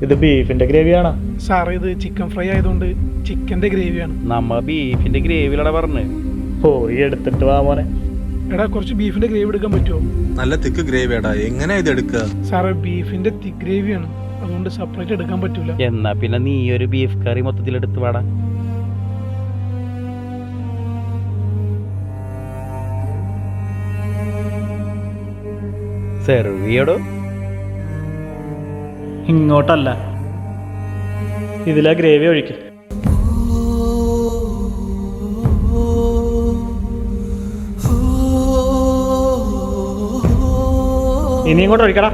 ഇത് ബീഫിന്റെ ഗ്രേവിയാണോ? സാറേ ഇത് ചിക്കൻ ഫ്രൈ ആയതുകൊണ്ട് ചിക്കന്റെ ഗ്രേവിയാണ്. നമ്മ ബീഫിന്റെ ഗ്രേവിയിലടാ പറഞ്ഞ്. പോയി എടുത്തിട്ട് വാ മോനെ. എടാ കുറച്ച് ബീഫിന്റെ ഗ്രേവി എടുക്കാൻ പറ്റുമോ? നല്ല തിക്ക് ഗ്രേവിയാടാ, എങ്ങനെയാ ഇത് എടുക്കുക? സാറേ ബീഫിന്റെ തിക്ക് ഗ്രേവിയാണ്, അതുകൊണ്ട് സെപ്പറേറ്റ് എടുക്കാൻ പറ്റൂല. എന്നാ പിന്നെ നീ ഒരു ബീഫ് കറി മൊത്തത്തിൽ എടുത്ത് വാടാ. സെർവ് ചെയ്യടോ. ഇങ്ങോട്ടല്ല, ഇതിലാ ഗ്രേവി ഒഴിക്ക്. ഇനി ഇങ്ങോട്ട് ഒഴിക്കടാ.